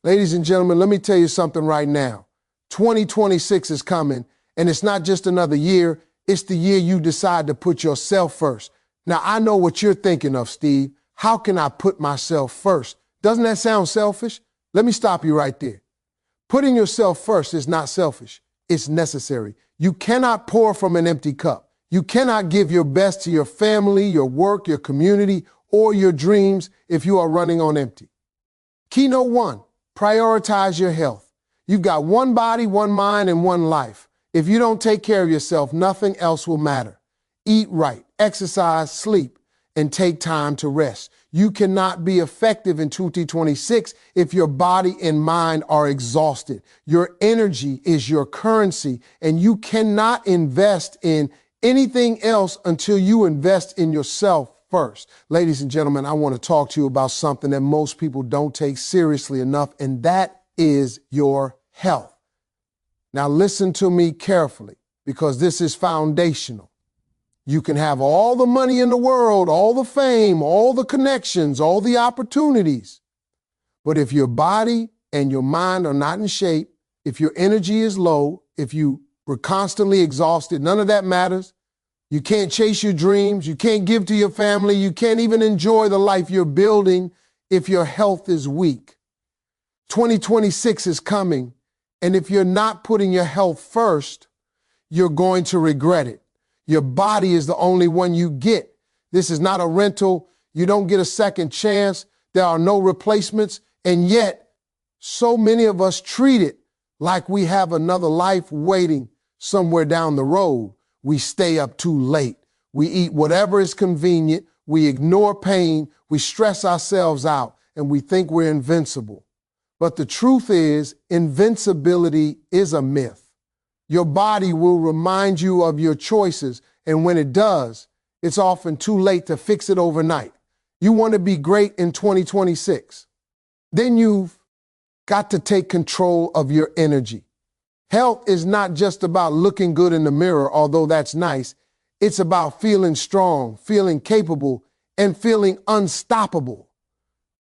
Ladies and gentlemen, let me tell you something right now. 2026 is coming, and it's not just another year. It's the year you decide to put yourself first. Now, I know what you're thinking of, Steve. How can I put myself first? Doesn't that sound selfish? Let me stop you right there. Putting yourself first is not selfish. It's necessary. You cannot pour from an empty cup. You cannot give your best to your family, your work, your community, or your dreams if you are running on empty. Keynote 1, prioritize your health. You've got one body, one mind, and one life. If you don't take care of yourself, nothing else will matter. Eat right, exercise, sleep, and take time to rest. You cannot be effective in 2026 if your body and mind are exhausted. Your energy is your currency, and you cannot invest in anything else until you invest in yourself first. Ladies and gentlemen, I want to talk to you about something that most people don't take seriously enough, and that is your health. Now listen to me carefully, because this is foundational. You can have all the money in the world, all the fame, all the connections, all the opportunities. But if your body and your mind are not in shape, if your energy is low, if you were constantly exhausted, none of that matters. You can't chase your dreams. You can't give to your family. You can't even enjoy the life you're building if your health is weak. 2026 is coming, and if you're not putting your health first, you're going to regret it. Your body is the only one you get. This is not a rental. You don't get a second chance. There are no replacements. And yet, so many of us treat it like we have another life waiting somewhere down the road. We stay up too late. We eat whatever is convenient. We ignore pain. We stress ourselves out, and we think we're invincible. But the truth is, invincibility is a myth. Your body will remind you of your choices, and when it does, it's often too late to fix it overnight. You want to be great in 2026. Then you've got to take control of your energy. Health is not just about looking good in the mirror, although that's nice. It's about feeling strong, feeling capable, and feeling unstoppable.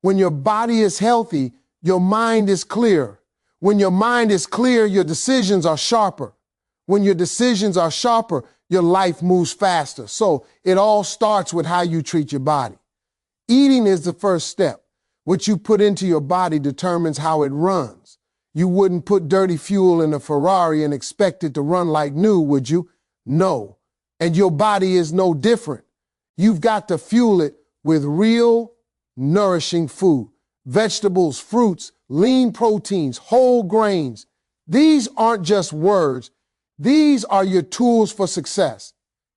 When your body is healthy, your mind is clear. When your mind is clear, your decisions are sharper. When your decisions are sharper, your life moves faster. So it all starts with how you treat your body. Eating is the first step. What you put into your body determines how it runs. You wouldn't put dirty fuel in a Ferrari and expect it to run like new, would you? No. And your body is no different. You've got to fuel it with real, nourishing food. Vegetables, fruits, lean proteins, whole grains. These aren't just words. These are your tools for success.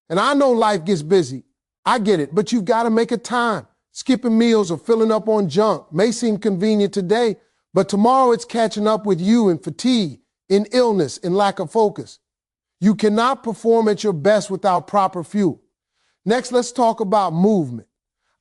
And I know life gets busy. I get it, but you've got to make a time. Skipping meals or filling up on junk may seem convenient today, but tomorrow it's catching up with you in fatigue, in illness, in lack of focus. You cannot perform at your best without proper fuel. Next, let's talk about movement.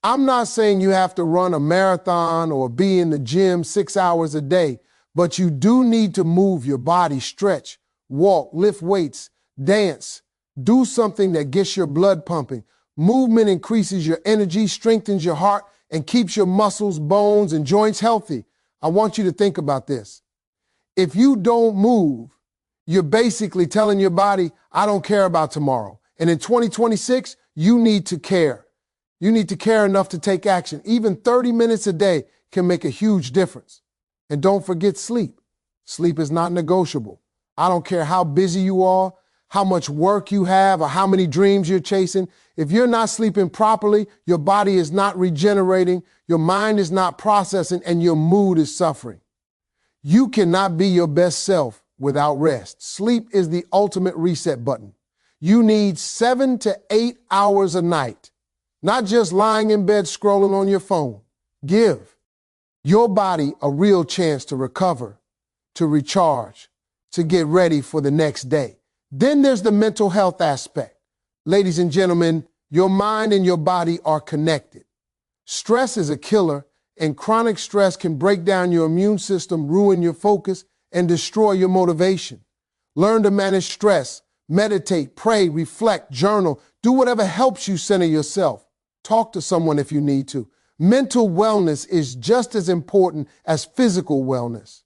I'm not saying you have to run a marathon or be in the gym 6 hours a day, but you do need to move your body, stretch, walk, lift weights, dance, do something that gets your blood pumping. Movement increases your energy, strengthens your heart, and keeps your muscles, bones, and joints healthy. I want you to think about this. If you don't move, you're basically telling your body, I don't care about tomorrow. And in 2026, you need to care. You need to care enough to take action. Even 30 minutes a day can make a huge difference. And don't forget sleep. Sleep is not negotiable. I don't care how busy you are, how much work you have, or how many dreams you're chasing. If you're not sleeping properly, your body is not regenerating, your mind is not processing, and your mood is suffering. You cannot be your best self without rest. Sleep is the ultimate reset button. You need 7 to 8 hours a night, not just lying in bed scrolling on your phone. Give your body a real chance to recover, to recharge, to get ready for the next day. Then there's the mental health aspect. Ladies and gentlemen, your mind and your body are connected. Stress is a killer, and chronic stress can break down your immune system, ruin your focus, and destroy your motivation. Learn to manage stress. Meditate, pray, reflect, journal. Do whatever helps you center yourself. Talk to someone if you need to. Mental wellness is just as important as physical wellness.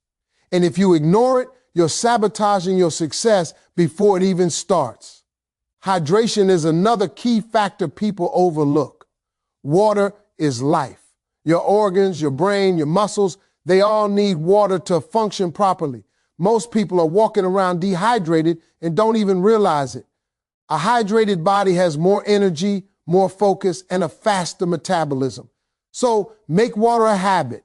And if you ignore it, you're sabotaging your success before it even starts. Hydration is another key factor people overlook. Water is life. Your organs, your brain, your muscles, they all need water to function properly. Most people are walking around dehydrated and don't even realize it. A hydrated body has more energy, more focus, and a faster metabolism. So make water a habit.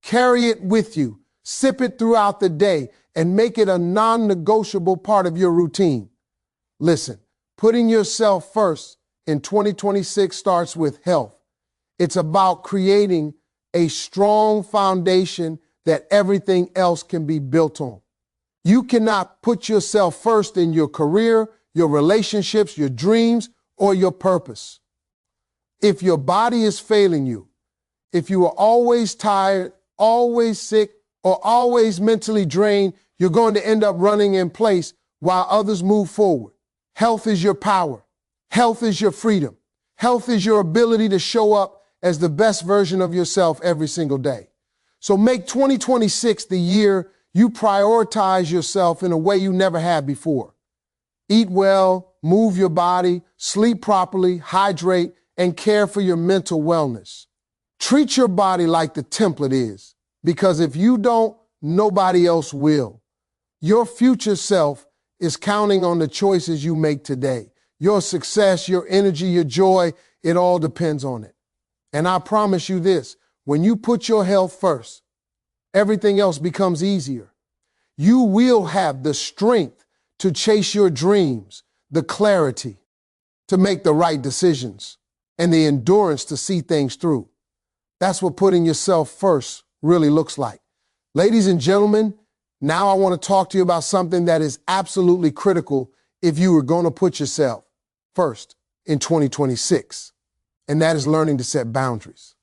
Carry it with you. Sip it throughout the day and make it a non-negotiable part of your routine. Listen, putting yourself first in 2026 starts with health. It's about creating a strong foundation that everything else can be built on. You cannot put yourself first in your career, your relationships, your dreams, or your purpose. If your body is failing you, if you are always tired, always sick, or always mentally drained, you're going to end up running in place while others move forward. Health is your power. Health is your freedom. Health is your ability to show up as the best version of yourself every single day. So make 2026 the year you prioritize yourself in a way you never have before. Eat well, move your body, sleep properly, hydrate, and care for your mental wellness. Treat your body like the temple it is, because if you don't, nobody else will. Your future self is counting on the choices you make today. Your success, your energy, your joy, it all depends on it. And I promise you this, when you put your health first, everything else becomes easier. You will have the strength to chase your dreams, the clarity to make the right decisions, and the endurance to see things through. That's what putting yourself first really looks like. Ladies and gentlemen, now I want to talk to you about something that is absolutely critical if you are going to put yourself first in 2026, and that is learning to set boundaries.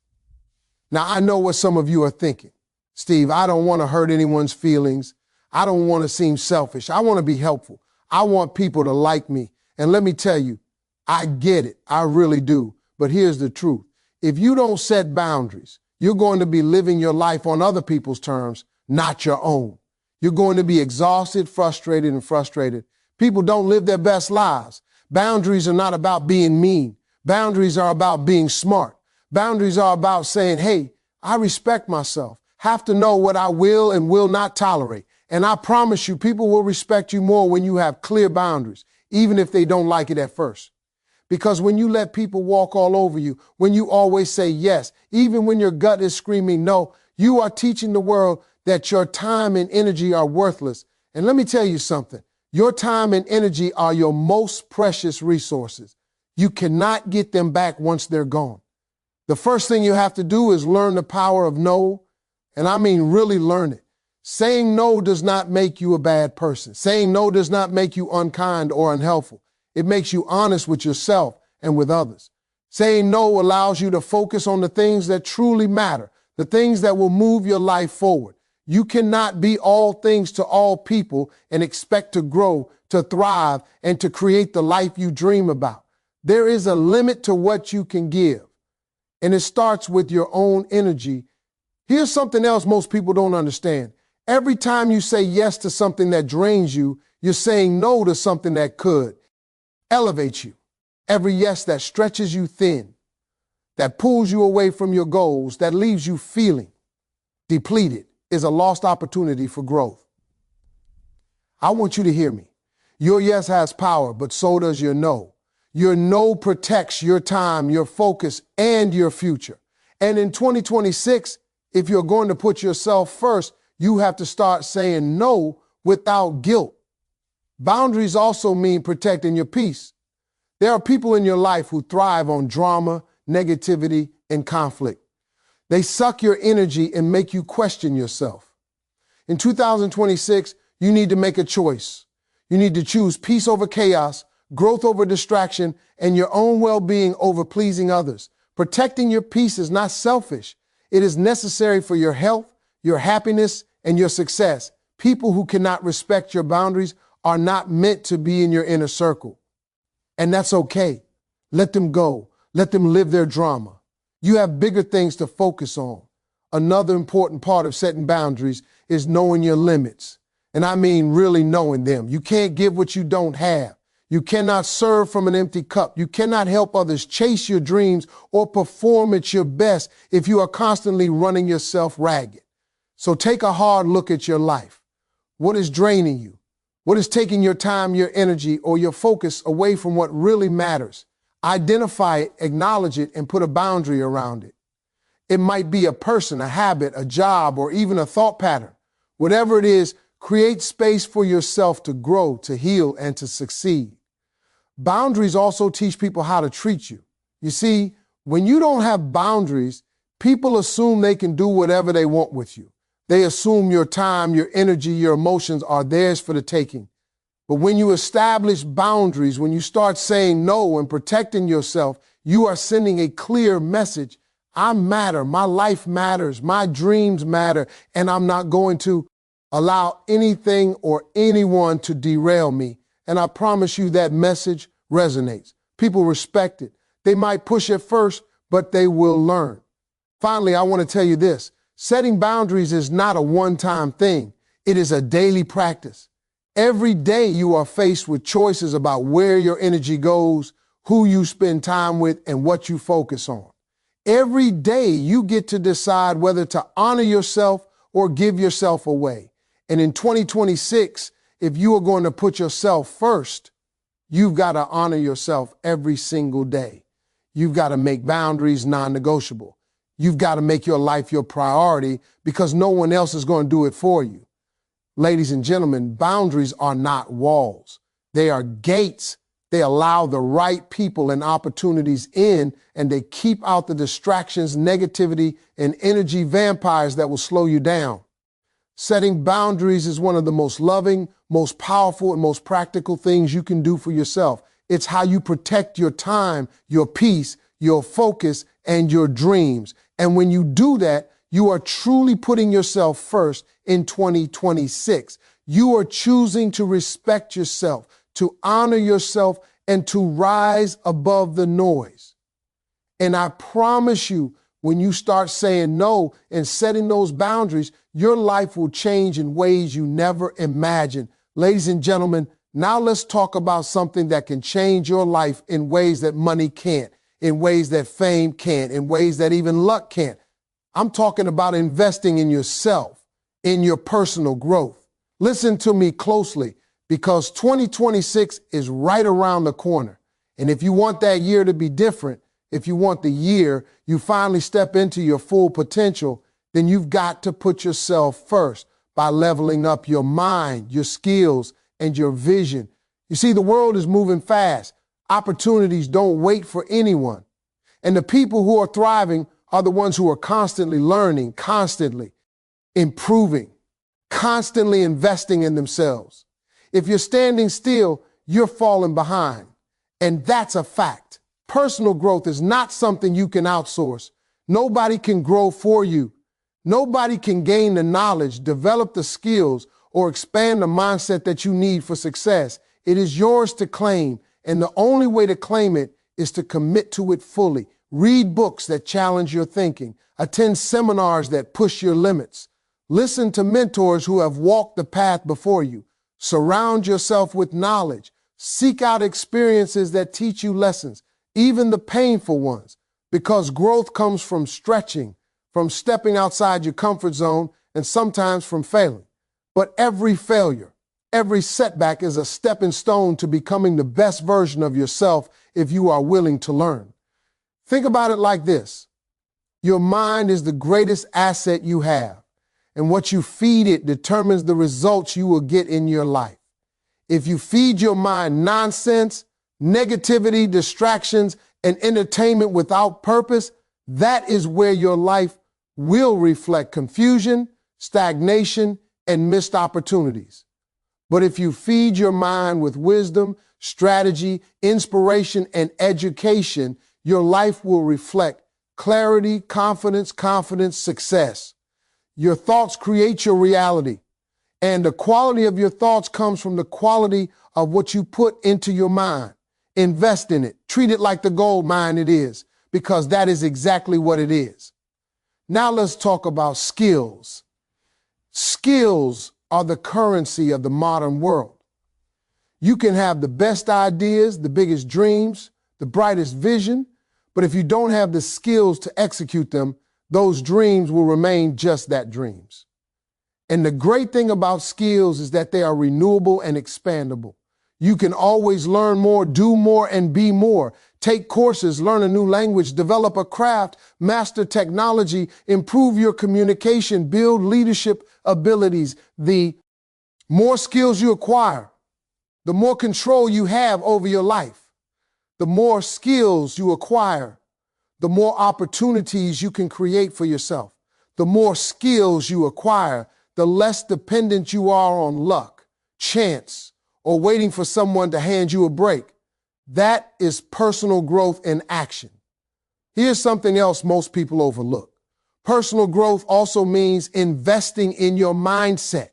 Now, I know what some of you are thinking. Steve, I don't want to hurt anyone's feelings. I don't want to seem selfish. I want to be helpful. I want people to like me. And let me tell you, I get it. I really do. But here's the truth. If you don't set boundaries, you're going to be living your life on other people's terms, not your own. You're going to be exhausted, frustrated. People don't live their best lives. Boundaries are not about being mean. Boundaries are about being smart. Boundaries are about saying, hey, I respect myself. Have to know what I will and will not tolerate. And I promise you, people will respect you more when you have clear boundaries, even if they don't like it at first. Because when you let people walk all over you, when you always say yes, even when your gut is screaming no, you are teaching the world that your time and energy are worthless. And let me tell you something. Your time and energy are your most precious resources. You cannot get them back once they're gone. The first thing you have to do is learn the power of no. And I mean, really learn it. Saying no does not make you a bad person. Saying no does not make you unkind or unhelpful. It makes you honest with yourself and with others. Saying no allows you to focus on the things that truly matter, the things that will move your life forward. You cannot be all things to all people and expect to grow, to thrive, and to create the life you dream about. There is a limit to what you can give, and it starts with your own energy. Here's something else most people don't understand. Every time you say yes to something that drains you, you're saying no to something that could elevate you. Every yes that stretches you thin, that pulls you away from your goals, that leaves you feeling depleted, is a lost opportunity for growth. I want you to hear me. Your yes has power, but so does your no. Your no protects your time, your focus, and your future. And in 2026, if you're going to put yourself first, you have to start saying no without guilt. Boundaries also mean protecting your peace. There are people in your life who thrive on drama, negativity, and conflict. They suck your energy and make you question yourself. In 2026, you need to make a choice. You need to choose peace over chaos, growth over distraction, and your own well-being over pleasing others. Protecting your peace is not selfish. It is necessary for your health, your happiness, and your success. People who cannot respect your boundaries are not meant to be in your inner circle. And that's okay. Let them go. Let them live their drama. You have bigger things to focus on. Another important part of setting boundaries is knowing your limits. And I mean really knowing them. You can't give what you don't have. You cannot serve from an empty cup. You cannot help others chase your dreams or perform at your best if you are constantly running yourself ragged. So take a hard look at your life. What is draining you? What is taking your time, your energy, or your focus away from what really matters? Identify it, acknowledge it, and put a boundary around it. It might be a person, a habit, a job, or even a thought pattern. Whatever it is, create space for yourself to grow, to heal, and to succeed. Boundaries also teach people how to treat you. You see, when you don't have boundaries, people assume they can do whatever they want with you. They assume your time, your energy, your emotions are theirs for the taking. But when you establish boundaries, when you start saying no and protecting yourself, you are sending a clear message. I matter, my life matters, my dreams matter, and I'm not going to allow anything or anyone to derail me. And I promise you that message resonates. People respect it. They might push at first, but they will learn. Finally, I want to tell you this. Setting boundaries is not a one-time thing. It is a daily practice. Every day you are faced with choices about where your energy goes, who you spend time with, and what you focus on. Every day you get to decide whether to honor yourself or give yourself away. And in 2026, if you are going to put yourself first, you've got to honor yourself every single day. You've got to make boundaries non-negotiable. You've got to make your life your priority because no one else is going to do it for you. Ladies and gentlemen, boundaries are not walls. They are gates. They allow the right people and opportunities in, and they keep out the distractions, negativity, and energy vampires that will slow you down. Setting boundaries is one of the most loving, most powerful, and most practical things you can do for yourself. It's how you protect your time, your peace, your focus, and your dreams. And when you do that, you are truly putting yourself first in 2026. You are choosing to respect yourself, to honor yourself, and to rise above the noise. And I promise you, when you start saying no and setting those boundaries, your life will change in ways you never imagined. Ladies and gentlemen, now let's talk about something that can change your life in ways that money can't, in ways that fame can't, in ways that even luck can't. I'm talking about investing in yourself, in your personal growth. Listen to me closely, because 2026 is right around the corner. And if you want that year to be different, if you want the year you finally step into your full potential, then you've got to put yourself first by leveling up your mind, your skills, and your vision. You see, the world is moving fast. Opportunities don't wait for anyone. And the people who are thriving are the ones who are constantly learning, constantly improving, constantly investing in themselves. If you're standing still, you're falling behind. And that's a fact. Personal growth is not something you can outsource. Nobody can grow for you. Nobody can gain the knowledge, develop the skills, or expand the mindset that you need for success. It is yours to claim, and the only way to claim it is to commit to it fully. Read books that challenge your thinking. Attend seminars that push your limits. Listen to mentors who have walked the path before you. Surround yourself with knowledge. Seek out experiences that teach you lessons, even the painful ones, because growth comes from stretching, from stepping outside your comfort zone, and sometimes from failing. But every failure, every setback is a stepping stone to becoming the best version of yourself if you are willing to learn. Think about it like this. Your mind is the greatest asset you have, and what you feed it determines the results you will get in your life. If you feed your mind nonsense, negativity, distractions, and entertainment without purpose, that is where your life will reflect confusion, stagnation, and missed opportunities. But if you feed your mind with wisdom, strategy, inspiration, and education, your life will reflect clarity, confidence, success. Your thoughts create your reality, and the quality of your thoughts comes from the quality of what you put into your mind. Invest in it. Treat it like the gold mine it is, because that is exactly what it is. Now let's talk about skills. Skills are the currency of the modern world. You can have the best ideas, the biggest dreams, the brightest vision, but if you don't have the skills to execute them, those dreams will remain just that, dreams. And the great thing about skills is that they are renewable and expandable. You can always learn more, do more, and be more. Take courses, learn a new language, develop a craft, master technology, improve your communication, build leadership abilities. The more skills you acquire, the more control you have over your life. The more skills you acquire, the more opportunities you can create for yourself. The more skills you acquire, the less dependent you are on luck, chance, or waiting for someone to hand you a break. That is personal growth in action. Here's something else most people overlook. Personal growth also means investing in your mindset.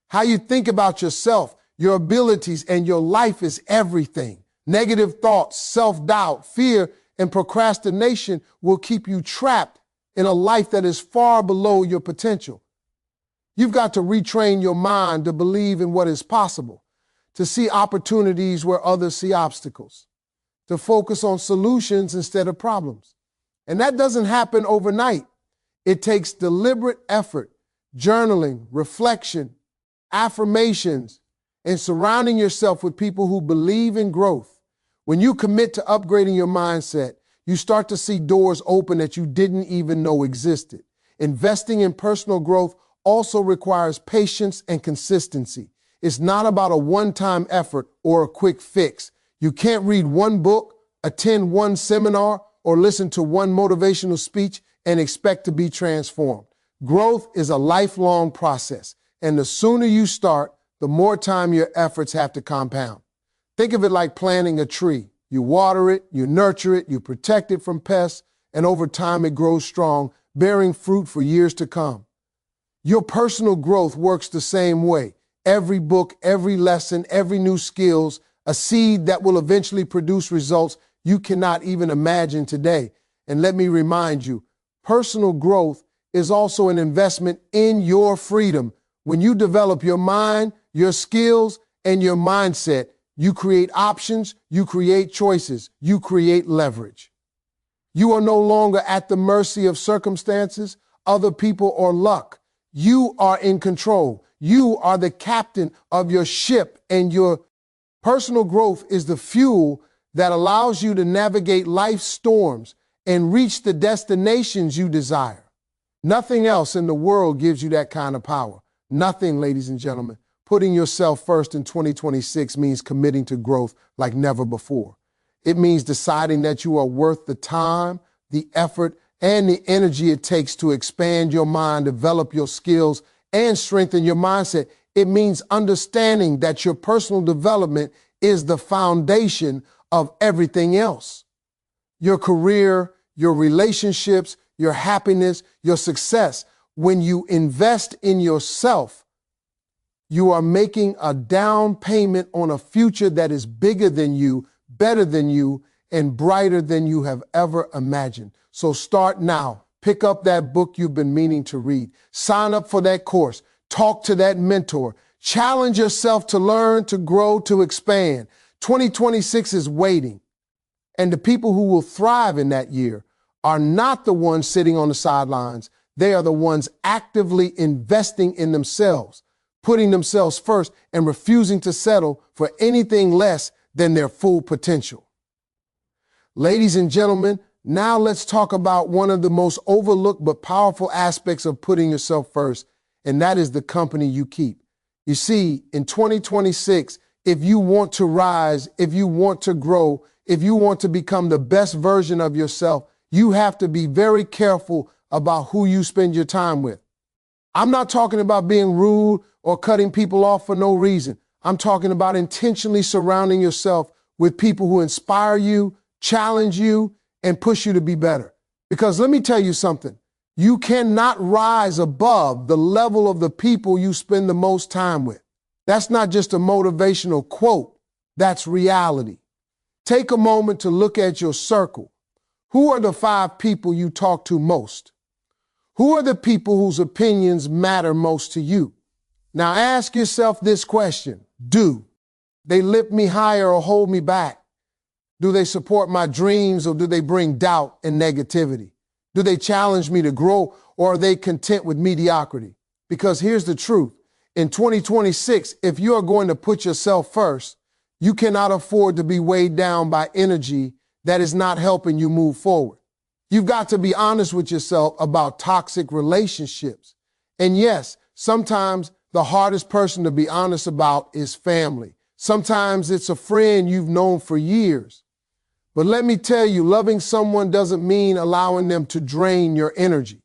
How you think about yourself, your abilities, and your life is everything. Negative thoughts, self-doubt, fear, and procrastination will keep you trapped in a life that is far below your potential. You've got to retrain your mind to believe in what is possible, to see opportunities where others see obstacles, to focus on solutions instead of problems. And that doesn't happen overnight. It takes deliberate effort, journaling, reflection, affirmations, and surrounding yourself with people who believe in growth. When you commit to upgrading your mindset, you start to see doors open that you didn't even know existed. Investing in personal growth also requires patience and consistency. It's not about a one-time effort or a quick fix. You can't read one book, attend one seminar, or listen to one motivational speech and expect to be transformed. Growth is a lifelong process, and the sooner you start, the more time your efforts have to compound. Think of it like planting a tree. You water it, you nurture it, you protect it from pests, and over time it grows strong, bearing fruit for years to come. Your personal growth works the same way. Every book, every lesson, every new skills, a seed that will eventually produce results you cannot even imagine today. And let me remind you, personal growth is also an investment in your freedom. When you develop your mind, your skills, and your mindset, you create options, you create choices, you create leverage. You are no longer at the mercy of circumstances, other people, or luck. You are in control. You are the captain of your ship, and your personal growth is the fuel that allows you to navigate life's storms and reach the destinations you desire. Nothing else in the world gives you that kind of power. Nothing, ladies and gentlemen. Putting yourself first in 2026 means committing to growth like never before. It means deciding that you are worth the time, the effort, and the energy it takes to expand your mind, develop your skills, and strengthen your mindset. It means understanding that your personal development is the foundation of everything else. Your career, your relationships, your happiness, your success. When you invest in yourself, you are making a down payment on a future that is bigger than you, better than you, and brighter than you have ever imagined. So start now. Pick up that book you've been meaning to read. Sign up for that course. Talk to that mentor. Challenge yourself to learn, to grow, to expand. 2026 is waiting. And the people who will thrive in that year are not the ones sitting on the sidelines. They are the ones actively investing in themselves, putting themselves first, and refusing to settle for anything less than their full potential. Ladies and gentlemen, now let's talk about one of the most overlooked but powerful aspects of putting yourself first, and that is the company you keep. You see, in 2026, if you want to rise, if you want to grow, if you want to become the best version of yourself, you have to be very careful about who you spend your time with. I'm not talking about being rude or cutting people off for no reason. I'm talking about intentionally surrounding yourself with people who inspire you, challenge you, and push you to be better. Because let me tell you something. You cannot rise above the level of the people you spend the most time with. That's not just a motivational quote. That's reality. Take a moment to look at your circle. Who are the 5 people you talk to most? Who are the people whose opinions matter most to you? Now ask yourself this question. Do they lift me higher or hold me back? Do they support my dreams or do they bring doubt and negativity? Do they challenge me to grow or are they content with mediocrity? Because here's the truth. In 2026, if you are going to put yourself first, you cannot afford to be weighed down by energy that is not helping you move forward. You've got to be honest with yourself about toxic relationships. And yes, sometimes the hardest person to be honest about is family. Sometimes it's a friend you've known for years. But let me tell you, loving someone doesn't mean allowing them to drain your energy.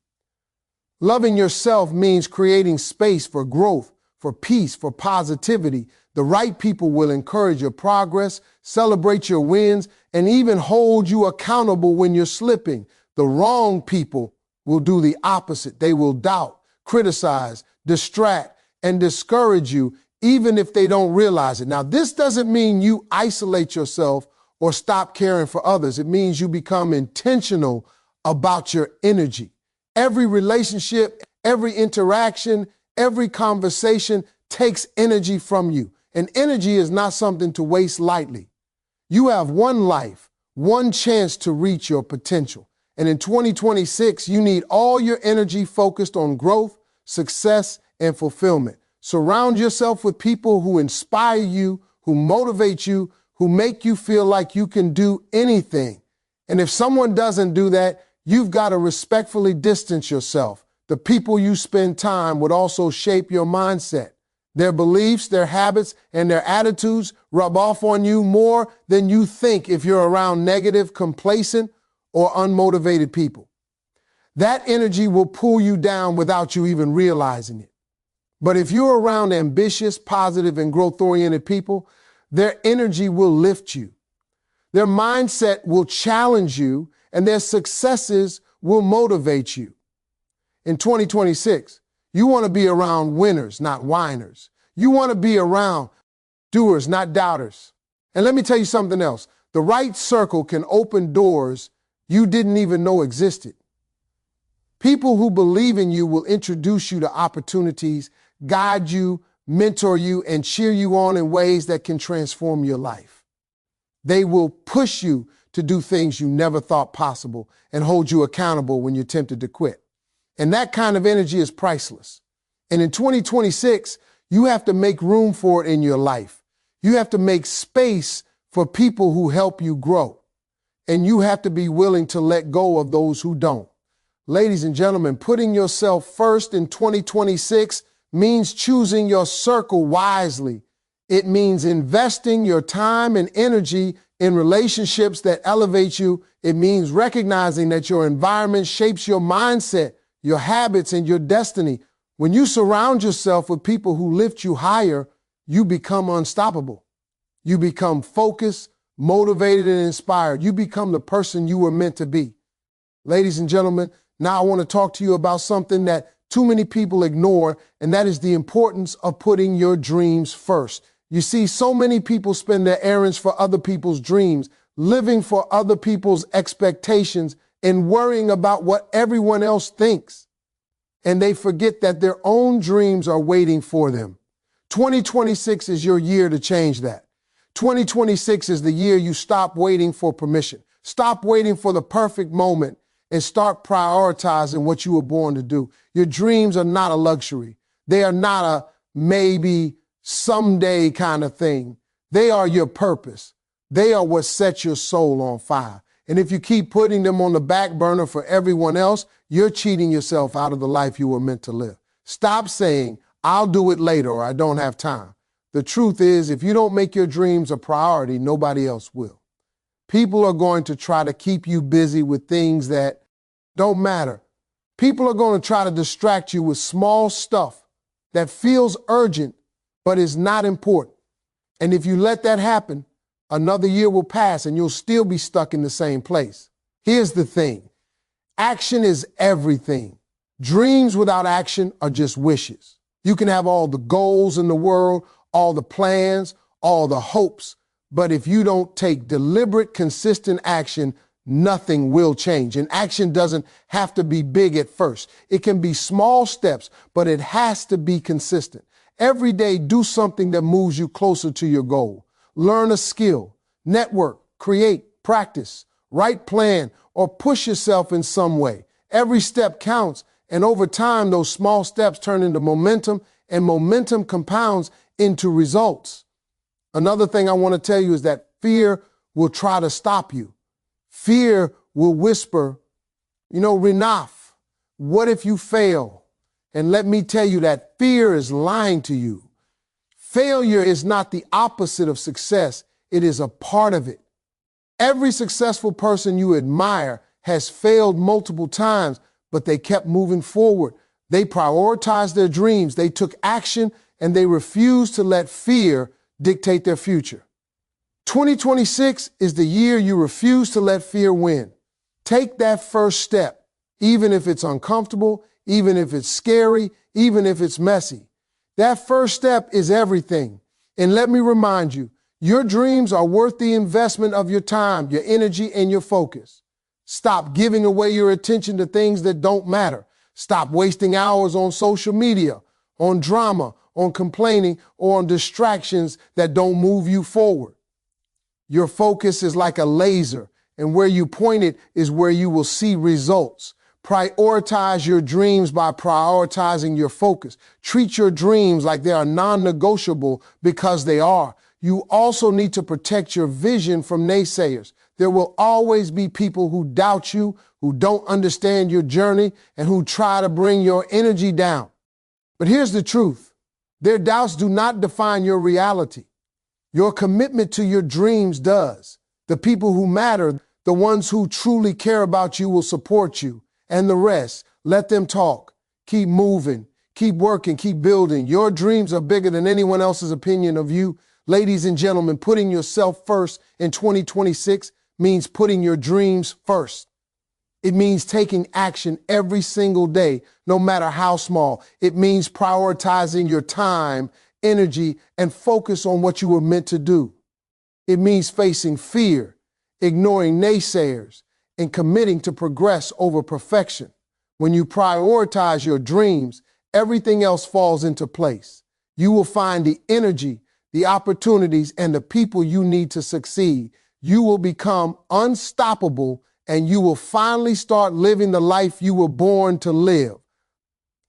Loving yourself means creating space for growth, for peace, for positivity. The right people will encourage your progress, celebrate your wins, and even hold you accountable when you're slipping. The wrong people will do the opposite. They will doubt, criticize, distract, and discourage you, even if they don't realize it. Now, this doesn't mean you isolate yourself or stop caring for others. It means you become intentional about your energy. Every relationship, every interaction, every conversation takes energy from you. And energy is not something to waste lightly. You have one life, one chance to reach your potential. And in 2026, you need all your energy focused on growth, success, and fulfillment. Surround yourself with people who inspire you, who motivate you, who make you feel like you can do anything. And if someone doesn't do that, you've got to respectfully distance yourself. The people you spend time with also shape your mindset. Their beliefs, their habits, and their attitudes rub off on you more than you think if you're around negative, complacent, or unmotivated people. That energy will pull you down without you even realizing it. But if you're around ambitious, positive, and growth-oriented people, their energy will lift you. Their mindset will challenge you, and their successes will motivate you. In 2026, you want to be around winners, not whiners. You want to be around doers, not doubters. And let me tell you something else. The right circle can open doors you didn't even know existed. People who believe in you will introduce you to opportunities, guide you, mentor you, and cheer you on in ways that can transform your life. They will push you to do things you never thought possible and hold you accountable when you're tempted to quit. And that kind of energy is priceless. And in 2026, you have to make room for it in your life. You have to make space for people who help you grow. And you have to be willing to let go of those who don't. Ladies and gentlemen, putting yourself first in 2026 means choosing your circle wisely. It means investing your time and energy in relationships that elevate you. It means recognizing that your environment shapes your mindset, your habits, and your destiny. When you surround yourself with people who lift you higher, you become unstoppable. You become focused, motivated, and inspired. You become the person you were meant to be. Ladies and gentlemen, now I want to talk to you about something that too many people ignore, and that is the importance of putting your dreams first. You see, so many people spend their errands for other people's dreams, living for other people's expectations, and worrying about what everyone else thinks. And they forget that their own dreams are waiting for them. 2026 is your year to change that. 2026 is the year you stop waiting for permission. Stop waiting for the perfect moment and start prioritizing what you were born to do. Your dreams are not a luxury. They are not a maybe someday kind of thing. They are your purpose. They are what sets your soul on fire. And if you keep putting them on the back burner for everyone else, you're cheating yourself out of the life you were meant to live. Stop saying, I'll do it later or I don't have time. The truth is, if you don't make your dreams a priority, nobody else will. People are going to try to keep you busy with things that don't matter. People are going to try to distract you with small stuff that feels urgent but is not important. And if you let that happen, another year will pass and you'll still be stuck in the same place. Here's the thing. Action is everything. Dreams without action are just wishes. You can have all the goals in the world, all the plans, all the hopes, but if you don't take deliberate, consistent action, nothing will change. And action doesn't have to be big at first. It can be small steps, but it has to be consistent. Every day, do something that moves you closer to your goal. Learn a skill, network, create, practice, write, plan, or push yourself in some way. Every step counts, and over time, those small steps turn into momentum, and momentum compounds into results. Another thing I want to tell you is that fear will try to stop you. Fear will whisper, Renaf, what if you fail? And let me tell you that fear is lying to you. Failure is not the opposite of success. It is a part of it. Every successful person you admire has failed multiple times, but they kept moving forward. They prioritized their dreams. They took action, and they refused to let fear dictate their future. 2026 is the year you refuse to let fear win. Take that first step, even if it's uncomfortable, even if it's scary, even if it's messy. That first step is everything. And let me remind you, your dreams are worth the investment of your time, your energy, and your focus. Stop giving away your attention to things that don't matter. Stop wasting hours on social media, on drama, on complaining, or on distractions that don't move you forward. Your focus is like a laser, and where you point it is where you will see results. Prioritize your dreams by prioritizing your focus. Treat your dreams like they are non-negotiable because they are. You also need to protect your vision from naysayers. There will always be people who doubt you, who don't understand your journey, and who try to bring your energy down. But here's the truth. Their doubts do not define your reality. Your commitment to your dreams does. The people who matter, the ones who truly care about you, will support you. And the rest, let them talk. Keep moving, keep working, keep building. Your dreams are bigger than anyone else's opinion of you. Ladies and gentlemen, putting yourself first in 2026 means putting your dreams first. It means taking action every single day, no matter how small. It means prioritizing your time, energy, and focus on what you were meant to do. It means facing fear, ignoring naysayers, and committing to progress over perfection. When you prioritize your dreams, everything else falls into place. You will find the energy, the opportunities, and the people you need to succeed. You will become unstoppable, and you will finally start living the life you were born to live.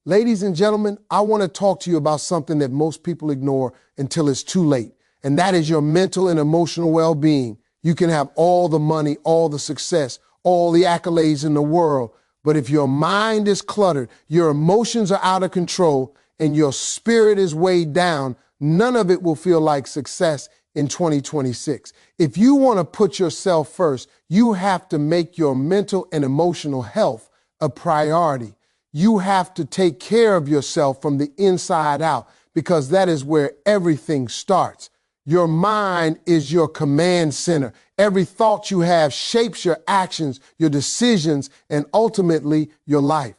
Ladies and gentlemen, I want to talk to you about something that most people ignore until it's too late, and that is your mental and emotional well-being. You can have all the money, all the success, all the accolades in the world, but if your mind is cluttered, your emotions are out of control, and your spirit is weighed down, none of it will feel like success in 2026. If you want to put yourself first, you have to make your mental and emotional health a priority. You have to take care of yourself from the inside out, because that is where everything starts. Your mind is your command center. Every thought you have shapes your actions, your decisions, and ultimately your life.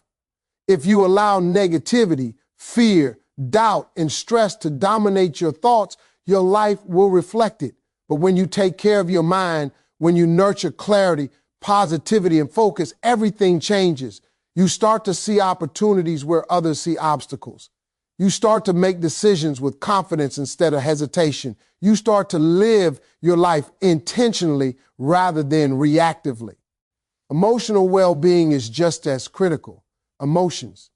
If you allow negativity, fear, doubt, and stress to dominate your thoughts, your life will reflect it. But when you take care of your mind, when you nurture clarity, positivity, and focus, everything changes. You start to see opportunities where others see obstacles. You start to make decisions with confidence instead of hesitation. You start to live your life intentionally rather than reactively. Emotional well-being is just as critical. Emotions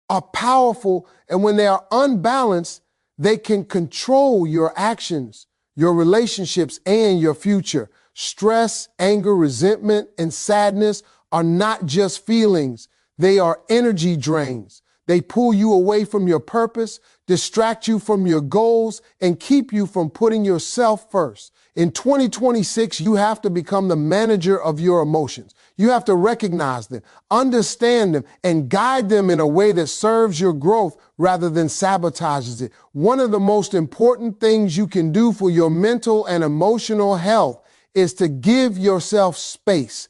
are powerful, and when they are unbalanced, they can control your actions, your relationships, and your future. Stress, anger, resentment, and sadness are not just feelings. They are energy drains. They pull you away from your purpose, distract you from your goals, and keep you from putting yourself first. In 2026, you have to become the manager of your emotions. You have to recognize them, understand them, and guide them in a way that serves your growth rather than sabotages it. One of the most important things you can do for your mental and emotional health is to give yourself space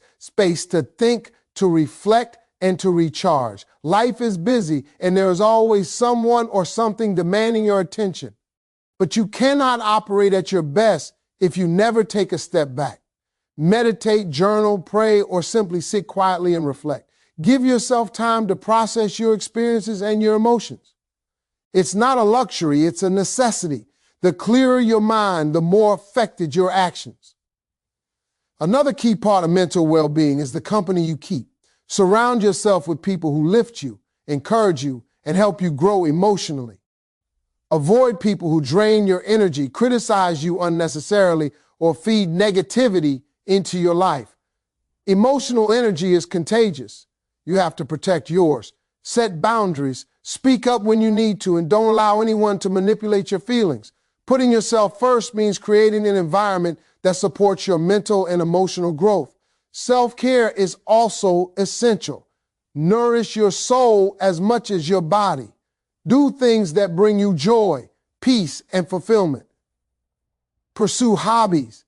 to think, to reflect, and to recharge. Life is busy, and there is always someone or something demanding your attention. But you cannot operate at your best if you never take a step back. Meditate, journal, pray, or simply sit quietly and reflect. Give yourself time to process your experiences and your emotions. It's not a luxury, it's a necessity. The clearer your mind, the more affected your actions. Another key part of mental well-being is the company you keep. Surround yourself with people who lift you, encourage you, and help you grow emotionally. Avoid people who drain your energy, criticize you unnecessarily, or feed negativity into your life. Emotional energy is contagious. You have to protect yours. Set boundaries, speak up when you need to, and don't allow anyone to manipulate your feelings. Putting yourself first means creating an environment that supports your mental and emotional growth. Self-care is also essential. Nourish your soul as much as your body. Do things that bring you joy, peace, and fulfillment. Pursue hobbies.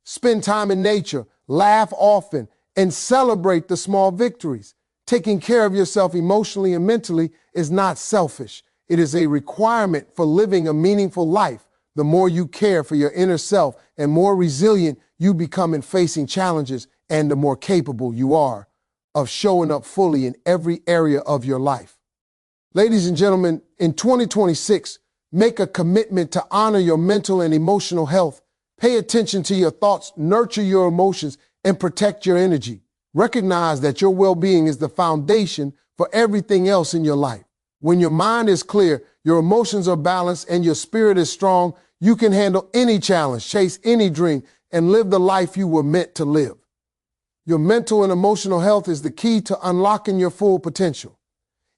Spend time in nature, laugh often, and celebrate the small victories. Taking care of yourself emotionally and mentally is not selfish. It is a requirement for living a meaningful life. The more you care for your inner self and more resilient you become in facing challenges, and the more capable you are of showing up fully in every area of your life. Ladies and gentlemen, in 2026, make a commitment to honor your mental and emotional health. Pay attention to your thoughts, nurture your emotions, and protect your energy. Recognize that your well-being is the foundation for everything else in your life. When your mind is clear, your emotions are balanced, and your spirit is strong, you can handle any challenge, chase any dream, and live the life you were meant to live. Your mental and emotional health is the key to unlocking your full potential.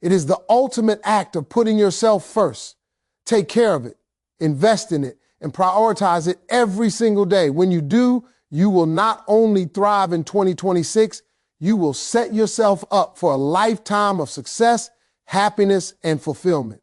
It is the ultimate act of putting yourself first. Take care of it, invest in it, and prioritize it every single day. When you do, you will not only thrive in 2026, you will set yourself up for a lifetime of success, happiness, and fulfillment.